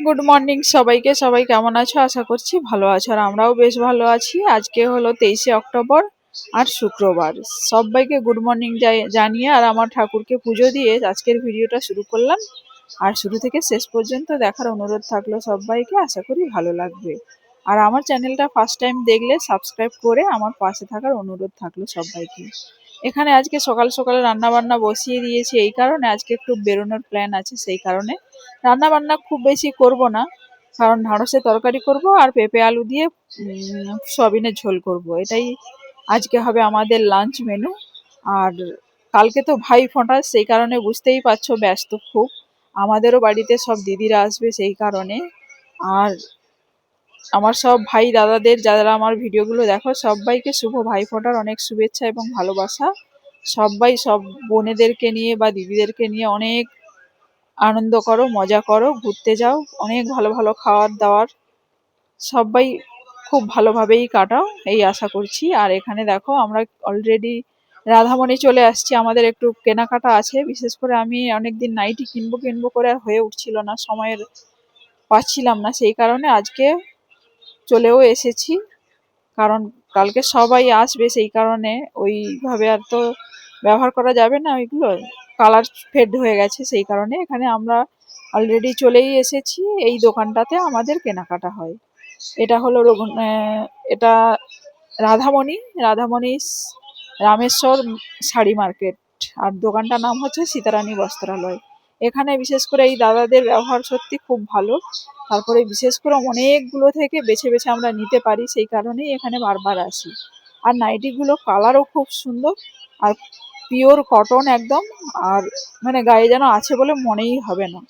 Good morning সবাইকে। সবাই কেমন আছো? আশা করছি ভালো আছো, আর আমরাও বেশ ভালো আছি। আজকে হলো 23শে অক্টোবর আর শুক্রবার। সবাইকে গুড মর্নিং জানিয়ে আর আমার ঠাকুরকে পুজো দিয়ে আজকের ভিডিওটা শুরু করলাম। আর শুরু থেকে শেষ পর্যন্ত দেখার অনুরোধ থাকলো সবাইকে, আশা করি ভালো লাগবে। আর আমার চ্যানেলটা ফার্স্ট টাইম দেখলে সাবস্ক্রাইব করে আমার পাশে থাকার অনুরোধ থাকলো সবাইকে। এখানে আজকে সকাল সকাল রান্না বান্না বসিয়ে দিয়েছি, এই কারণে আজকে একটু বেরোনোর প্ল্যান আছে, সেই কারণে রান্না বান্না খুব বেশি করব না, কারণ ঢ্যাঁড়সের তরকারি করব আর পেঁপে আলু দিয়ে সয়াবিনের ঝোল করব। এটাই আজকে হবে আমাদের লাঞ্চ মেনু। আর কালকে তো ভাই ফোঁটা, সেই কারণে বুঝতেই পারছো ব্যস্ত খুব। আমাদেরও বাড়িতে সব দিদিরা আসবে, সেই কারণে। আর আমার সব ভাই দাদাদের, যারা আমার ভিডিওগুলো দেখো, সবাইকে শুভ ভাইফোঁটার অনেক শুভেচ্ছা এবং ভালোবাসা। সবাই সব বোনেদেরকে নিয়ে বা দিদিদেরকে নিয়ে অনেক আনন্দ করো, মজা করো, ঘুরতে যাও, অনেক ভালো ভালো খাওয়ার দাওয়ার সবাই খুব ভালোভাবেই কাটাও, এই আশা করছি। আর এখানে দেখো আমরা অলরেডি রাধামণি চলে আসছি। আমাদের একটু কেনাকাটা আছে, বিশেষ করে আমি অনেকদিন নাইটি কিনবো কিনবো করে আর হয়ে উঠছিল না, সময়ের পাচ্ছিলাম না, সেই কারণে আজকে চলেও এসেছি। কারণ কালকে সবাই আসবে, সেই কারণে ওইভাবে আর তো ব্যবহার করা যাবে না, ওইগুলো কালার ফেড হয়ে গেছে, সেই কারণে এখানে আমরা অলরেডি চলেই এসেছি। এই দোকানটাতে আমাদের কেনাকাটা হয়। এটা হলো এটা রাধামণি, রাধামণি রামেশ্বর শাড়ি মার্কেট। আর দোকানটার নাম হচ্ছে সীতারানী বস্ত্রালয়। এখানে বিশেষ করে এই দাদাদের ব্যবহার সত্যি খুব ভালো। তারপরে বিশেষ করে অনেকগুলো থেকে বেছে বেছে আমরা নিতে পারি, সেই কারণেই এখানে বারবার আসি। আর নাইটিগুলো কালারও খুব সুন্দর, আর পিওর কটন একদম। আর মানে গায়ে যেন আছে বলে মনেই হবে না।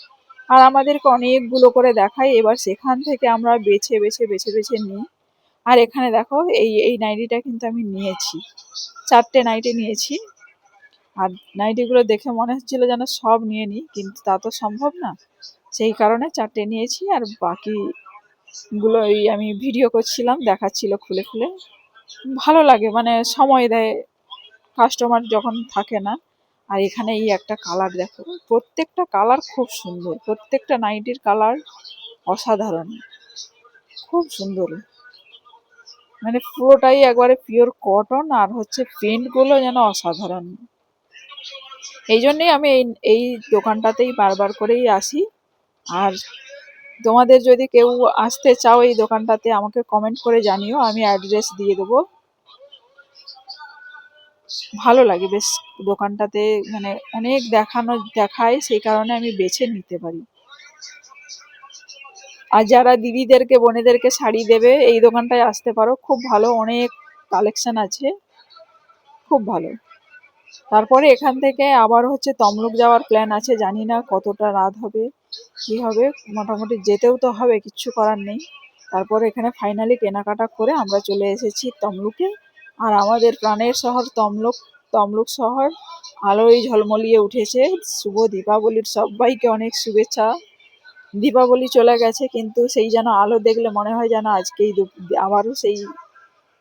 আর আমাদেরকে অনেকগুলো করে দেখায়, এবার সেখান থেকে আমরা বেছে বেছে বেছে বেছে নিই। আর এখানে দেখো এই এই নাইটিটা কিন্তু আমি নিয়েছি, 4টে নাইটি নিয়েছি। আর নাইটিগুলো দেখে মনে হচ্ছিল যেন সব নিয়ে নিই, কিন্তু তা তো সম্ভব না, সেই কারণে 4টে নিয়েছি। আর বাকিগুলো এই আমি ভিডিও করছিলাম, দেখাচ্ছিল খুলে খুলে। ভালো লাগে, মানে সময় দেয় কাস্টমার যখন থাকে না। আর এখানে এই একটা কালার দেখো, প্রত্যেকটা কালার খুব সুন্দর, প্রত্যেকটা নাইটির কালার অসাধারণ, খুব সুন্দর। মানে পুরোটাই একবারে পিওর কটন, আর হচ্ছে প্রিন্ট গুলো যেন অসাধারণ। এই জন্যই আমি এই দোকানটাতেই বারবার করেই আসি। আর তোমাদের যদি কেউ আসতে চাও এই দোকানটাতে, আমাকে কমেন্ট করে জানিও, আমি অ্যাড্রেস দিয়ে দেবো। ভালো লাগে বেশ দোকানটাতে, মানে অনেক দেখায়, সেই কারণে আমি বেছে নিতে পারি। আর যারা দিদিদেরকে বোনেদেরকে শাড়ি দেবে, এই দোকানটায় আসতে পারো, খুব ভালো, অনেক কালেকশন আছে, খুব ভালো। তারপরে এখান থেকে আবার হচ্ছে তমলুক যাওয়ার প্ল্যান আছে, জানি না কতটা রাত হবে কি হবে, মোটামুটি যেতেও তো হবে, কিচ্ছু করার নেই। তারপরে এখানে ফাইনালি কেনাকাটা করে আমরা চলে এসেছি তমলুকে। আর আমাদের প্রাণের শহর তমলুক, তমলুক শহর আলোয় ঝলমলিয়ে উঠেছে। শুভ দীপাবলির সবাইকে অনেক শুভেচ্ছা। দীপাবলি চলে গেছে, কিন্তু সেই যেন আলো দেখলে মনে হয় যেন আজকেই আবারও সেই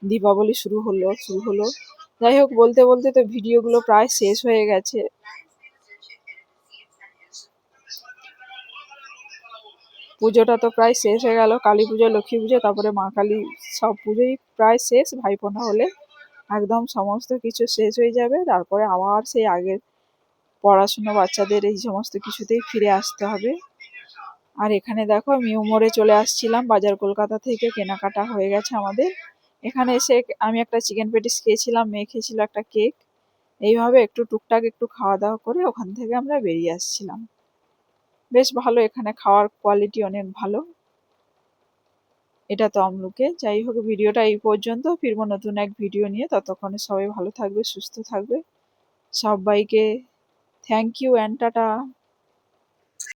দীপাবলি শুরু হলো। যাই হোক, বলতে বলতে তো ভিডিওগুলো প্রায় শেষ হয়ে গেছে। পুজোটা তো প্রায় শেষ হয়ে গেল, কালী পুজো, লক্ষ্মী পুজো, তারপরে মা কালী, সব পুজোই প্রায় শেষ। ভাইফোঁটা হলে একদম সমস্ত কিছু শেষ হয়ে যাবে, তারপরে আবার সেই আগের পড়াশুনো, বাচ্চাদের এই সমস্ত কিছুতেই ফিরে আসতে হবে। আর এখানে দেখো নিউ মোড়ে চলে আসছিলাম, বাজার কলকাতা থেকে কেনাকাটা হয়ে গেছে আমাদের। এখানে এসে আমি একটা চিকেন পেটিস খেয়েছিলাম, মেয়ে খেয়েছিল একটা কেক। এইভাবে একটু টুকটাক একটু খাওয়া দাওয়া করে ওখান থেকে আমরা বেরিয়ে আসছিলাম। বেশ ভালো, এখানে খাওয়ার কোয়ালিটি অনেক ভালো। এটা তমলুকে। যাই হোক, ভিডিওটা এই পর্যন্ত, ফিরবো নতুন এক ভিডিও নিয়ে। ততক্ষণে সবাই ভালো থাকবে, সুস্থ থাকবে। সবাইকে থ্যাংক ইউ অ্যান্ড টাটা।